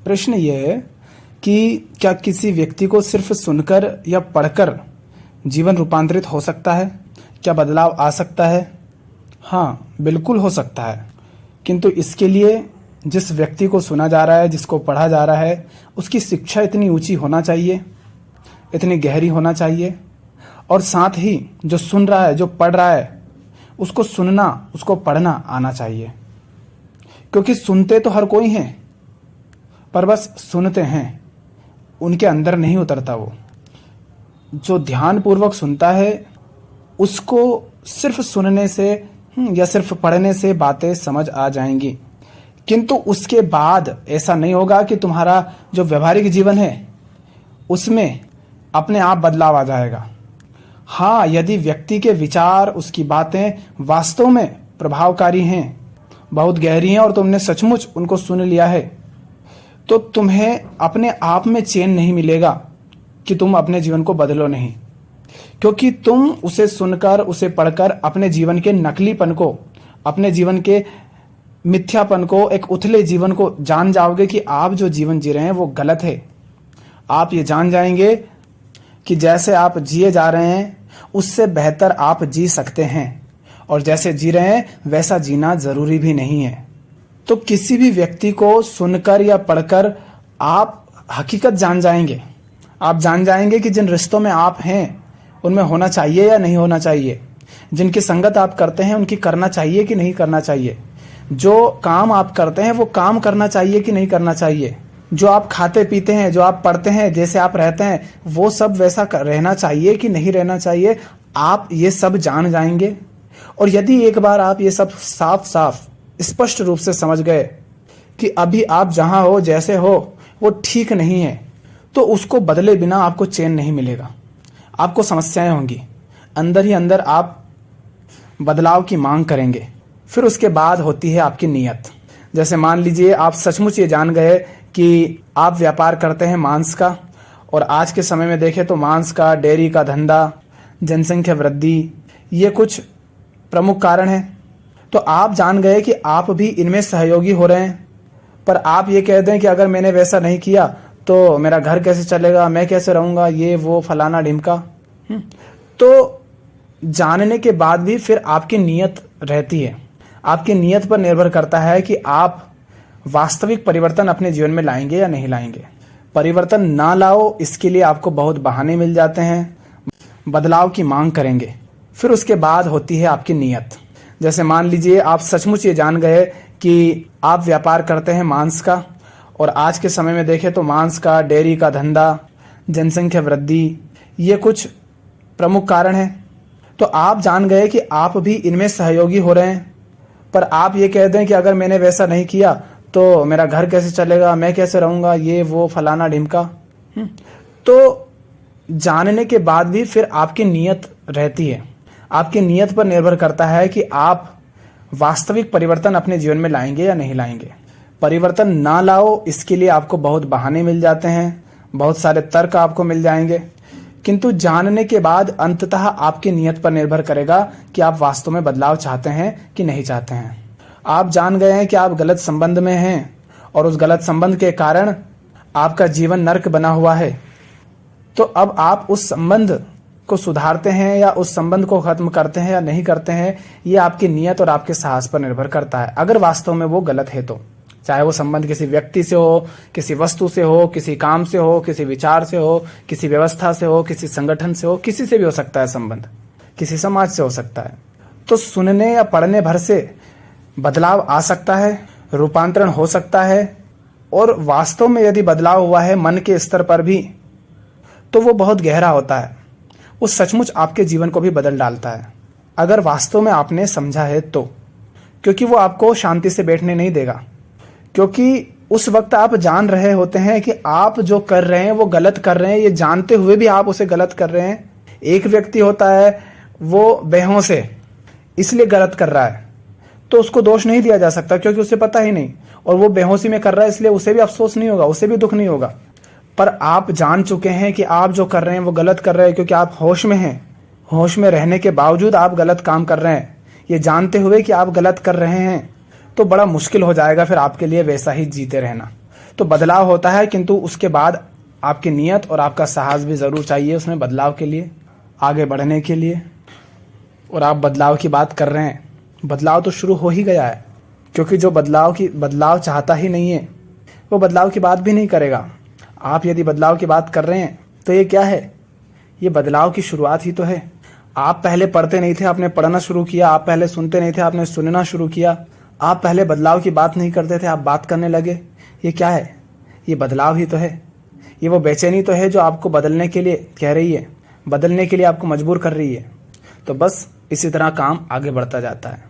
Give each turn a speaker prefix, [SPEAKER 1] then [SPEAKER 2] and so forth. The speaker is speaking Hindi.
[SPEAKER 1] प्रश्न ये है कि क्या किसी व्यक्ति को सिर्फ सुनकर या पढ़कर जीवन रूपांतरित हो सकता है? क्या बदलाव आ सकता है? हाँ, बिल्कुल हो सकता है। किंतु इसके लिए जिस व्यक्ति को सुना जा रहा है, जिसको पढ़ा जा रहा है, उसकी शिक्षा इतनी ऊंची होना चाहिए, इतनी गहरी होना चाहिए, और साथ ही जो सुन रहा है, जो पढ़ रहा है, उसको सुनना, उसको पढ़ना आना चाहिए। क्योंकि सुनते तो हर कोई हैं, पर बस सुनते हैं, उनके अंदर नहीं उतरता। वो जो ध्यानपूर्वक सुनता है, उसको सिर्फ सुनने से या सिर्फ पढ़ने से बातें समझ आ जाएंगी। किंतु उसके बाद ऐसा नहीं होगा कि तुम्हारा जो व्यवहारिक जीवन है उसमें अपने आप बदलाव आ जाएगा। हाँ, यदि व्यक्ति के विचार, उसकी बातें वास्तव में प्रभावकारी हैं, बहुत गहरी हैं, और तुमने सचमुच उनको सुन लिया है, तो तुम्हें अपने आप में चैन नहीं मिलेगा कि तुम अपने जीवन को बदलो नहीं। क्योंकि तुम उसे सुनकर, उसे पढ़कर अपने जीवन के नकलीपन को, अपने जीवन के मिथ्यापन को, एक उथले जीवन को जान जाओगे कि आप जो जीवन जी रहे हैं वो गलत है। आप ये जान जाएंगे कि जैसे आप जिए जा रहे हैं उससे बेहतर आप जी सकते हैं, और जैसे जी रहे हैं वैसा जीना जरूरी भी नहीं है। तो किसी भी व्यक्ति को सुनकर या पढ़कर आप हकीकत जान जाएंगे। आप जान जाएंगे कि जिन रिश्तों में आप हैं उनमें होना चाहिए या नहीं होना चाहिए, जिनकी संगत आप करते हैं उनकी करना चाहिए कि नहीं करना चाहिए, जो काम आप करते हैं वो काम करना चाहिए कि नहीं करना चाहिए, जो आप खाते पीते हैं, जो आप पढ़ते हैं, जैसे आप रहते हैं, वो सब वैसा रहना चाहिए कि नहीं रहना चाहिए। आप ये सब जान जाएंगे। और यदि एक बार आप ये सब साफ साफ स्पष्ट रूप से समझ गए कि अभी आप जहां हो, जैसे हो, वो ठीक नहीं है, तो उसको बदले बिना आपको चैन नहीं मिलेगा। आपको समस्याएं होंगी, अंदर ही अंदर आप बदलाव की मांग करेंगे। फिर उसके बाद होती है आपकी नीयत। जैसे मान लीजिए आप सचमुच ये जान गए कि आप व्यापार करते हैं मांस का, और आज के समय में देखें तो मांस का, डेयरी का धंधा, जनसंख्या वृद्धि, ये कुछ प्रमुख कारण हैं। तो आप जान गए कि आप भी इनमें सहयोगी हो रहे हैं, पर आप ये कह दें कि अगर मैंने वैसा नहीं किया तो मेरा घर कैसे चलेगा, मैं कैसे रहूंगा, ये वो फलाना ढिमका। तो जानने के बाद भी फिर आपकी नीयत रहती है। आपकी नीयत पर निर्भर करता है कि आप वास्तविक परिवर्तन अपने जीवन में लाएंगे या नहीं लाएंगे। परिवर्तन ना लाओ, इसके लिए आपको बहुत बहाने मिल जाते हैं, बदलाव की मांग करेंगे। फिर उसके बाद होती है आपकी नीयत। जैसे मान लीजिए आप सचमुच ये जान गए कि आप व्यापार करते हैं मांस का, और आज के समय में देखें तो मांस का, डेयरी का धंधा, जनसंख्या वृद्धि, ये कुछ प्रमुख कारण हैं। तो आप जान गए कि आप भी इनमें सहयोगी हो रहे हैं, पर आप ये कह दें कि अगर मैंने वैसा नहीं किया तो मेरा घर कैसे चलेगा, मैं कैसे रहूंगा, ये वो फलाना ढिमका। तो जानने के बाद भी फिर आपकी नीयत रहती है। आपकी नीयत पर निर्भर करता है कि आप वास्तविक परिवर्तन अपने जीवन में लाएंगे या नहीं लाएंगे। परिवर्तन ना लाओ, इसके लिए आपको बहुत बहाने मिल जाते हैं, बहुत सारे तर्क आपको मिल जाएंगे। किंतु जानने के बाद अंततः आपकी नीयत पर निर्भर करेगा कि आप वास्तव में बदलाव चाहते हैं कि नहीं चाहते हैं। आप जान गए हैं कि आप गलत संबंध में हैं, और उस गलत संबंध के कारण आपका जीवन नर्क बना हुआ है। तो अब आप उस संबंध को सुधारते हैं या उस संबंध को खत्म करते हैं या नहीं करते हैं, ये आपकी नीयत और आपके साहस पर निर्भर करता है। अगर वास्तव में वो गलत है तो, चाहे वो संबंध किसी व्यक्ति से हो, किसी वस्तु से हो, किसी काम से हो, किसी विचार से हो, किसी व्यवस्था से हो, किसी संगठन से हो, किसी से भी हो सकता है संबंध, किसी समाज से हो सकता है। तो सुनने या पढ़ने भर से बदलाव आ सकता है, रूपांतरण हो सकता है, और वास्तव में यदि बदलाव हुआ है मन के स्तर पर भी, तो वो बहुत गहरा होता है। वो सचमुच आपके जीवन को भी बदल डालता है, अगर वास्तव में आपने समझा है तो। क्योंकि वो आपको शांति से बैठने नहीं देगा, क्योंकि उस वक्त आप जान रहे होते हैं कि आप जो कर रहे हैं वो गलत कर रहे हैं, ये जानते हुए भी आप उसे गलत कर रहे हैं। एक व्यक्ति होता है वो बेहोश है इसलिए गलत कर रहा है, तो उसको दोष नहीं दिया जा सकता, क्योंकि उसे पता ही नहीं, और वो बेहोशी में कर रहा है इसलिए उसे भी अफसोस नहीं होगा, उसे भी दुख नहीं होगा। पर आप जान चुके हैं कि आप जो कर रहे हैं वो गलत कर रहे हैं, क्योंकि आप होश में हैं। होश में रहने के बावजूद आप गलत काम कर रहे हैं, ये जानते हुए कि आप गलत कर रहे हैं, तो बड़ा मुश्किल हो जाएगा फिर आपके लिए वैसा ही जीते रहना। तो बदलाव होता है, किंतु उसके बाद आपकी नीयत और आपका साहस भी ज़रूर चाहिए उसमें बदलाव के लिए, आगे बढ़ने के लिए। और आप बदलाव की बात कर रहे हैं, बदलाव तो शुरू हो ही गया है, क्योंकि जो बदलाव चाहता ही नहीं है वो बदलाव की बात भी नहीं करेगा। आप यदि बदलाव की बात कर रहे हैं तो ये क्या है? ये बदलाव की शुरुआत ही तो है। आप पहले पढ़ते नहीं थे, आपने पढ़ना शुरू किया। आप पहले सुनते नहीं थे, आपने सुनना शुरू किया। आप पहले बदलाव की बात नहीं करते थे, आप बात करने लगे। ये क्या है? ये बदलाव ही तो है। ये वो बेचैनी तो है जो आपको बदलने के लिए कह रही है, बदलने के लिए आपको मजबूर कर रही है। तो बस इसी तरह काम आगे बढ़ता जाता है।